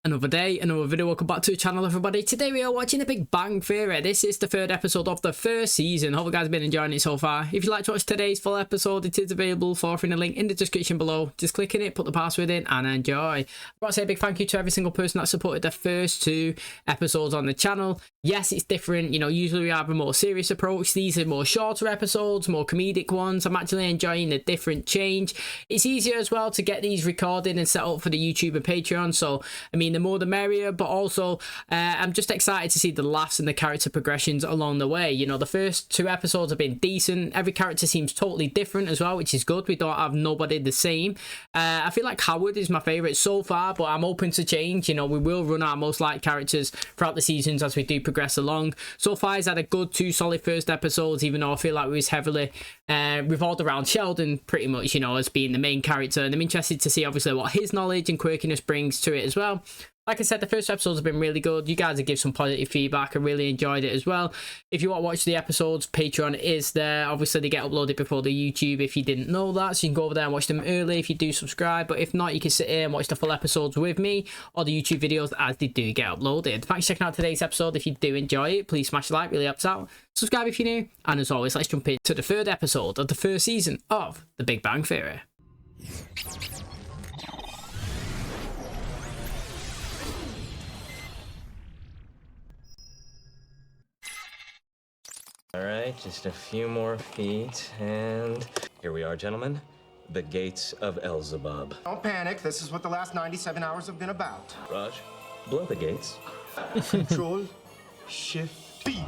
Another day, another video. Welcome back to the channel, everybody. Today we are watching The Big Bang Theory. This is the third episode of the first season. Hope you guys have been enjoying it so far. If you'd like to watch today's full episode, it is available for free in the link in the description below. Just click in it, put the password in, and enjoy. I want to say a big thank you to every single person that supported the first two episodes on the channel. Yes, it's different. You know, usually we have a more serious approach. These are more shorter episodes, more comedic ones. I'm actually enjoying a different change. It's easier as well to get these recorded and set up for the YouTube and Patreon. So, I mean, the more the merrier, but also I'm just excited to see the laughs and the character progressions along the way. You know, the first two episodes have been decent. Every character seems totally different as well, which is good. We don't have nobody the same. I feel like Howard is my favorite so far, but I'm open to change. You know, we will run our most liked characters throughout the seasons as we do progress along. So far, he's had a good two solid first episodes, even though I feel like we was heavily revolved around Sheldon pretty much, you know, as being the main character. And I'm interested to see obviously what his knowledge and quirkiness brings to it as well. Like I said, the first episodes have been really good. You guys have given some positive feedback. I really enjoyed it as well. If you want to watch the episodes, Patreon is there. Obviously, they get uploaded before the YouTube if you didn't know that. So you can go over there and watch them early if you do subscribe. But if not, you can sit here and watch the full episodes with me or the YouTube videos as they do get uploaded. Thanks for checking out today's episode. If you do enjoy it, please smash a like. Really helps out. Subscribe if you're new. And as always, let's jump into the third episode of the first season of The Big Bang Theory. All right, just a few more feet, and here we are, gentlemen. The gates of Elzebub. Don't panic. This is what the last 97 hours have been about. Raj, blow the gates. Control, Shift, B.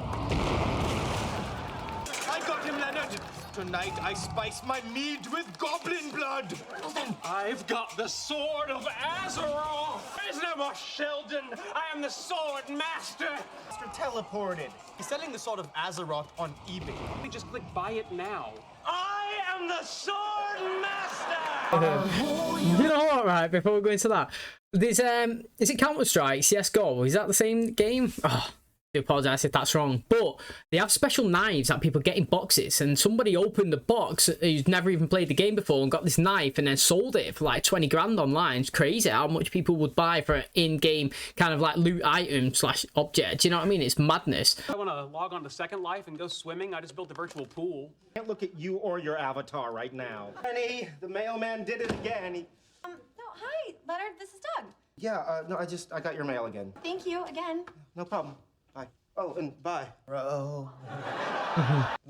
I got him, Leonard. Tonight I spice my mead with goblin blood. Well then, I've got the sword of Azeroth. There's no more Sheldon. I am the sword master. Mr. Teleported. He's selling the sword of Azeroth on eBay. Let me just click buy it now. I am the sword master. You know what, right, before we go into that, there's is it Counter-Strike CSGO? Is that the same game? Oh, I do apologize if that's wrong, but they have special knives that people get in boxes, and somebody opened the box who's never even played the game before and got this knife and then sold it for like 20 grand online. It's crazy how much people would buy for an in-game kind of like loot item slash object. You know what I mean? It's madness. I want to log on to Second Life and go swimming. I just built a virtual pool. Can't look at you or your avatar right now. Penny, the mailman did it again. No, hi, Leonard, this is Doug. Yeah, no, I got your mail again. Thank you again. No problem. Bye. Oh, and bye. Bro.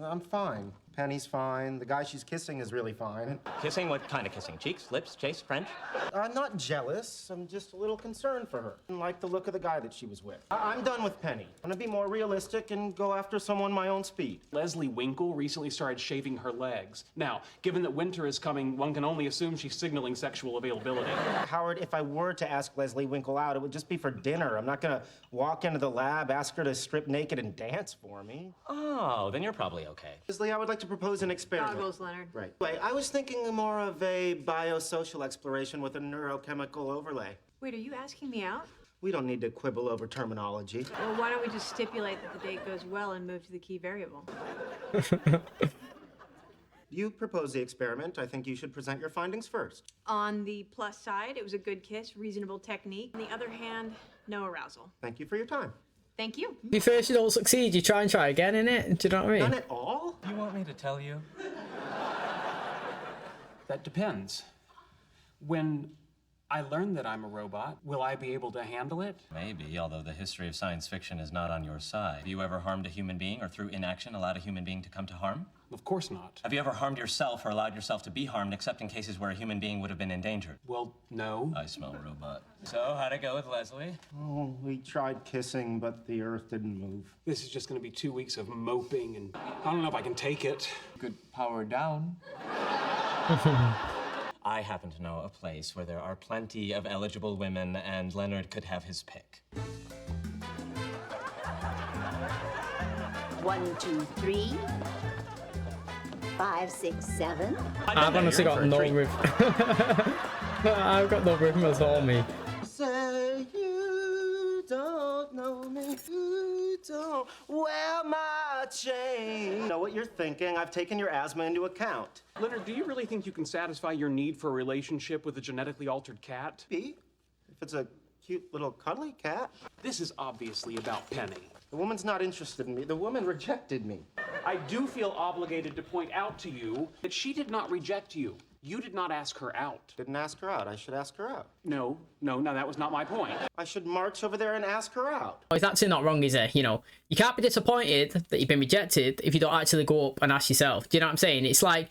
I'm fine. Penny's fine. The guy she's kissing is really fine. Kissing? What kind of kissing? Cheeks, lips, chase, French? I'm not jealous. I'm just a little concerned for her. I like the look of the guy that she was with. I'm done with Penny. I'm gonna be more realistic and go after someone my own speed. Leslie Winkle recently started shaving her legs. Now, given that winter is coming, one can only assume she's signaling sexual availability. Howard, if I were to ask Leslie Winkle out, it would just be for dinner. I'm not gonna walk into the lab, ask her to strip naked and dance for me. Oh, then you're probably okay. Leslie, I would like to propose an experiment. Goggles, Leonard. Right. Wait, I was thinking more of a biosocial exploration with a neurochemical overlay. Wait, are you asking me out? We don't need to quibble over terminology. Well, why don't we just stipulate that the date goes well and move to the key variable? You propose the experiment. I think you should present your findings first. On the plus side, it was a good kiss, reasonable technique. On the other hand, no arousal. Thank you for your time. Thank you. You first, you don't succeed, you try again, innit? Do you know what I mean? None at all? You want me to tell you? That depends. When I learn that I'm a robot, will I be able to handle it? Maybe, although the history of science fiction is not on your side. Have you ever harmed a human being or through inaction allowed a human being to come to harm? Of course not. Have you ever harmed yourself or allowed yourself to be harmed except in cases where a human being would have been endangered? Well, no. I smell robot. So, how'd it go with Leslie? Oh, we tried kissing, but the earth didn't move. This is just going to be 2 weeks of moping, and I don't know if I can take it. Could power down. I happen to know a place where there are plenty of eligible women, and Leonard could have his pick. 1, 2, 3, 5, 6, 7. I've honestly got no rhythm. I've got no rhythm at all, me. Say you don't know me, you don't wear my chain. Know what you're thinking. I've taken your asthma into account. Leonard, do you really think you can satisfy your need for a relationship with a genetically altered cat? B, if it's a cute little cuddly cat. This is obviously about Penny. The woman's not interested in me. The woman rejected me. I do feel obligated to point out to you that she did not reject you. You did not ask her out. Didn't ask her out. I should ask her out. No, that was not my point. I should march over there and ask her out. Well, he's actually not wrong, is he? You know, you can't be disappointed that you've been rejected if you don't actually go up and ask yourself. Do you know what I'm saying? It's like,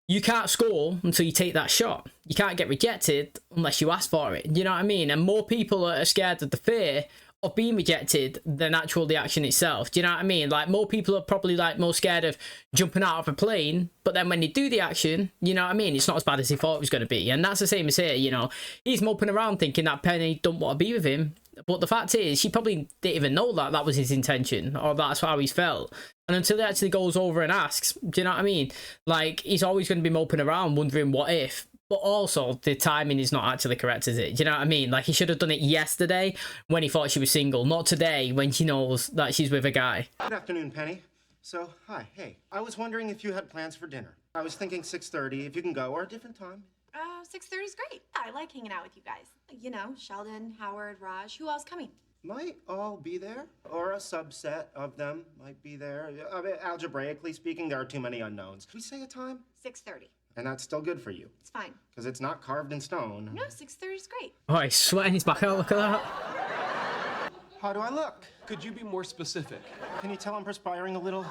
you can't score until you take that shot. You can't get rejected unless you ask for it. Do you know what I mean? And more people are scared of the fear of being rejected than actual the action itself. Do you know what I mean? Like, more people are probably like more scared of jumping out of a plane, but then when they do the action, you know what I mean, it's not as bad as he thought it was going to be. And that's the same as here. You know, he's moping around thinking that Penny don't want to be with him, but the fact is she probably didn't even know that that was his intention, or that's how he felt. And until he actually goes over and asks, do you know what I mean? Like, he's always going to be moping around wondering what if. But also, the timing is not actually correct, is it? Do you know what I mean? Like, he should have done it yesterday when he thought she was single, not today when she knows that she's with a guy. Good afternoon, Penny. So, hi, hey. I was wondering if you had plans for dinner. I was thinking 6:30, if you can go, or a different time. 6:30 is great. I like hanging out with you guys. You know, Sheldon, Howard, Raj. Who else coming? Might all be there, or a subset of them might be there. I mean, algebraically speaking, there are too many unknowns. We say a time? 6:30. And that's still good for you. It's fine. Because it's not carved in stone. No, 6:30 is great. Oh, he's sweating his back out. Look at that. How do I look? Could you be more specific? Can you tell I'm perspiring a little?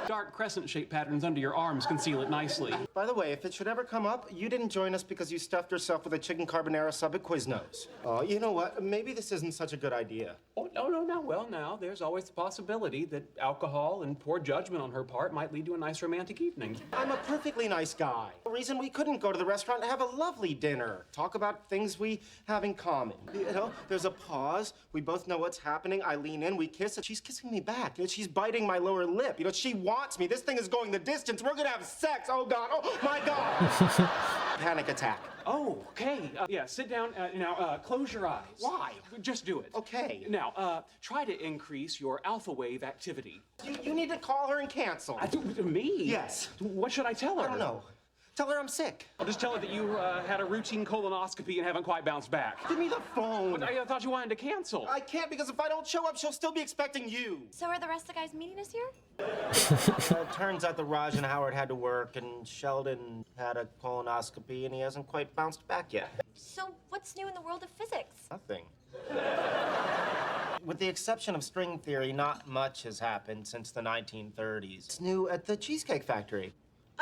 Dark crescent-shaped patterns under your arms conceal it nicely. By the way, if it should ever come up, you didn't join us because you stuffed yourself with a chicken carbonara sub at Quiznos. Oh, you know what? Maybe this isn't such a good idea. Oh, no. Well, now, there's always the possibility that alcohol and poor judgment on her part might lead to a nice romantic evening. I'm a perfectly nice guy. The reason we couldn't go to the restaurant and have a lovely dinner. Talk about things we have in common. You know, there's a pause. We both know what's happening. I lean in, we kiss, and she's kissing me back. You know, she's biting my lower lip. You know, she wants me. This thing is going the distance. We're gonna have sex. Oh, God. Oh, my God. Panic attack. Oh, okay. Yeah, sit down. Now, close your eyes. Why? Just do it. Okay. Now, try to increase your alpha wave activity. You need to call her and cancel. Me? Yes. What should I tell her? I don't know. Tell her I'm sick. I'll just tell her that you had a routine colonoscopy and haven't quite bounced back. Give me the phone. But I thought you wanted to cancel. I can't, because if I don't show up, she'll still be expecting you. So are the rest of the guys meeting us here? It turns out that Raj and Howard had to work, and Sheldon had a colonoscopy, and he hasn't quite bounced back yet. So what's new in the world of physics? Nothing. With the exception of string theory, not much has happened since the 1930s. It's new at the Cheesecake Factory.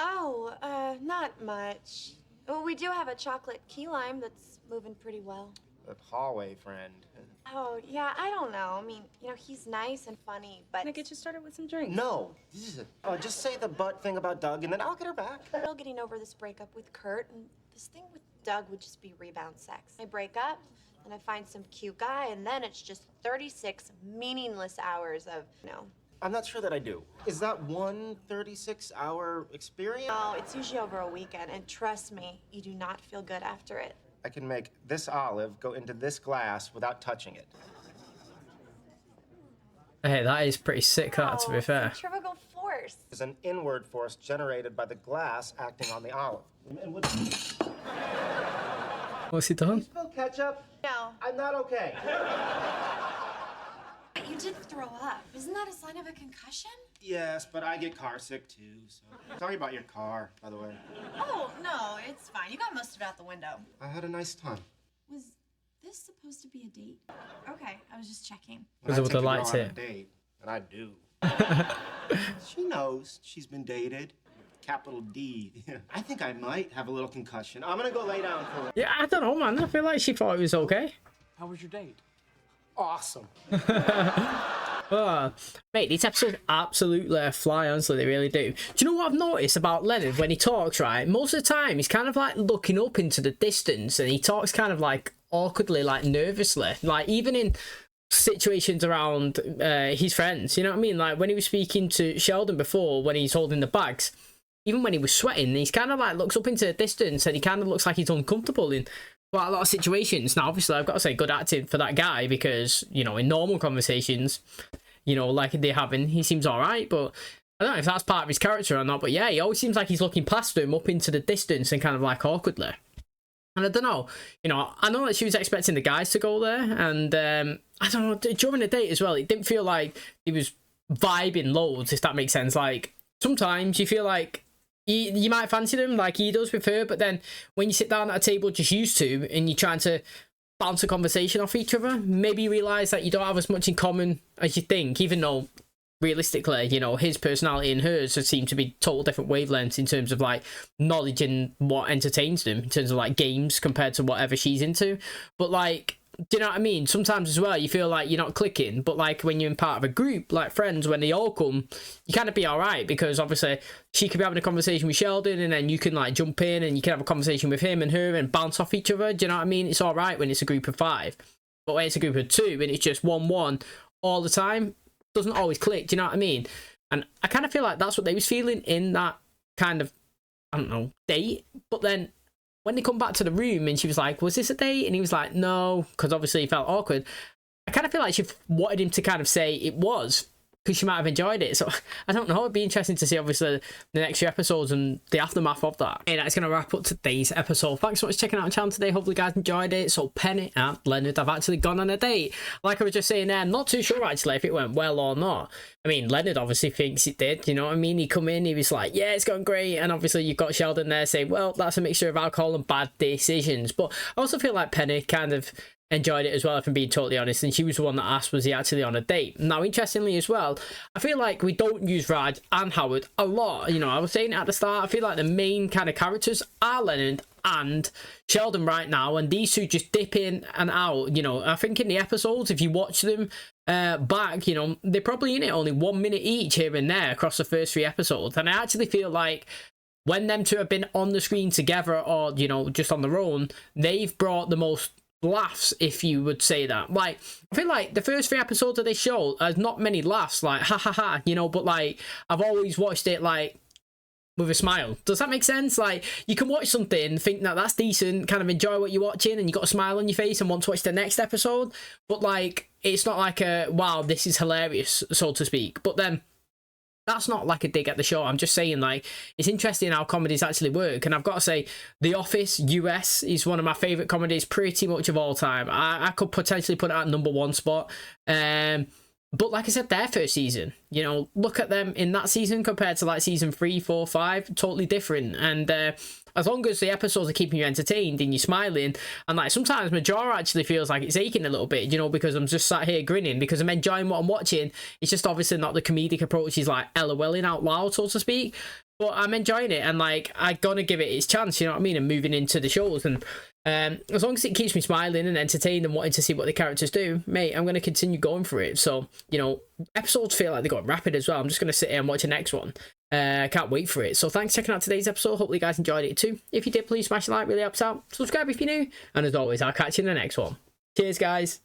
Oh, not much. Well, we do have a chocolate key lime that's moving pretty well. A hallway friend. Oh, yeah, I don't know. I mean, you know, he's nice and funny, but... Can I get you started with some drinks? No. Just say the butt thing about Doug, and then I'll get her back. I'm still getting over this breakup with Kurt, and this thing with Doug would just be rebound sex. I break up, and I find some cute guy, and then it's just 36 meaningless hours of, you know... I'm not sure that I do. Is that one 36-hour experience? No, it's usually over a weekend, and trust me, you do not feel good after it. I can make this olive go into this glass without touching it. Hey, that is pretty sick, that, to be fair. Centrifugal force. There's an inward force generated by the glass acting on the olive. And What's he done? You spill ketchup? No. I'm not okay. You did throw up. Isn't that a sign of a concussion? Yes, but I get car sick too, so... Sorry about your car, by the way. Oh, no, it's fine. You got most of it out the window. I had a nice time. Was this supposed to be a date? Okay, I was just checking. Was it with the lights here? Date, and I do. She knows she's been dated. Capital D. I think I might have a little concussion. I'm gonna go lay down for it. Yeah, I don't know, man. I feel like she thought it was okay. How was your date? Awesome. Mate, these episodes absolutely fly, honestly, they really do. Do you know what I've noticed about Leonard when he talks, right? Most of the time, he's kind of like looking up into the distance, and he talks kind of like awkwardly, like nervously. Like, even in situations around his friends, you know what I mean? Like, when he was speaking to Sheldon before, when he's holding the bags, even when he was sweating, he's kind of like looks up into the distance, and he kind of looks like he's uncomfortable in quite a lot of situations. Now, obviously, I've got to say good acting for that guy, because, you know, in normal conversations, you know, like they're having, he seems all right, but I don't know if that's part of his character or not. But yeah, he always seems like he's looking past him up into the distance and kind of like awkwardly. And I don't know, you know, I know that she was expecting the guys to go there, and I don't know, during the date as well, it didn't feel like he was vibing loads, if that makes sense. Like, sometimes you feel like you might fancy them like he does with her, but then when you sit down at a table just used to, and you're trying to bounce a conversation off each other, maybe you realise that you don't have as much in common as you think, even though realistically, you know, his personality and hers seem to be total different wavelengths in terms of like knowledge and what entertains them in terms of like games compared to whatever she's into. But like, do you know what I mean? Sometimes as well, you feel like you're not clicking, but like when you're in part of a group, like friends, when they all come, you kind of be all right, because obviously she could be having a conversation with Sheldon, and then you can like jump in and you can have a conversation with him and her and bounce off each other. Do you know what I mean? It's all right when it's a group of 5, but when it's a group of 2 and it's just 1-1 all the time, doesn't always click. Do you know what I mean? And I kind of feel like that's what they was feeling in that kind of, I don't know, date. But then when they come back to the room and she was like, was this a date? And he was like, no, because obviously he felt awkward. I kind of feel like she wanted him to kind of say it was, because she might have enjoyed it. So I don't know, it'd be interesting to see obviously the next few episodes and the aftermath of that. Hey, that's going to wrap up today's episode. Thanks so much for checking out the channel today. Hopefully you guys enjoyed it. So Penny and Leonard have actually gone on a date. Like I was just saying there, I'm not too sure actually if it went well or not. I mean, Leonard obviously thinks it did, you know what I mean? He come in, he was like, yeah, it's going great. And obviously you've got Sheldon there saying, well, that's a mixture of alcohol and bad decisions. But I also feel like Penny kind of enjoyed it as well, if I'm being totally honest, and she was the one that asked, was he actually on a date? Now, interestingly as well, I feel like we don't use Raj and Howard a lot. You know, I was saying at the start, I feel like the main kind of characters are Leonard and Sheldon right now, and these two just dip in and out. You know, I think in the episodes, if you watch them back, you know, they're probably in it only 1 minute each here and there across the first 3 episodes, and I actually feel like when them two have been on the screen together, or, you know, just on their own, they've brought the most laughs, if you would say that. Like, I feel like the first 3 episodes of this show, there's not many laughs, like ha ha ha, you know, but like I've always watched it like with a smile. Does that make sense? Like, you can watch something, think that that's decent, kind of enjoy what you're watching, and you got a smile on your face and want to watch the next episode, but like it's not like a wow, this is hilarious, so to speak. But then that's not like a dig at the show. I'm just saying, like, it's interesting how comedies actually work. And I've got to say, The Office US is one of my favourite comedies pretty much of all time. I could potentially put it at #1 spot. But like I said, their first season, you know, look at them in that season compared to like season 3, 4, 5, totally different. And as long as the episodes are keeping you entertained and you're smiling, and like sometimes my jaw actually feels like it's aching a little bit, you know, because I'm just sat here grinning because I'm enjoying what I'm watching. It's just obviously not the comedic approach, is like LOLing out loud, so to speak. But I'm enjoying it, and like I'm gonna give it its chance, you know what I mean, and moving into the shows. And as long as it keeps me smiling and entertained and wanting to see what the characters do, mate, I'm going to continue going for it. So, you know, episodes feel like they got rapid as well. I'm just going to sit here and watch the next one. I can't wait for it. So thanks for checking out today's episode. Hopefully you guys enjoyed it too. If you did, please smash a like, really helps out. Subscribe if you're new. And as always, I'll catch you in the next one. Cheers, guys.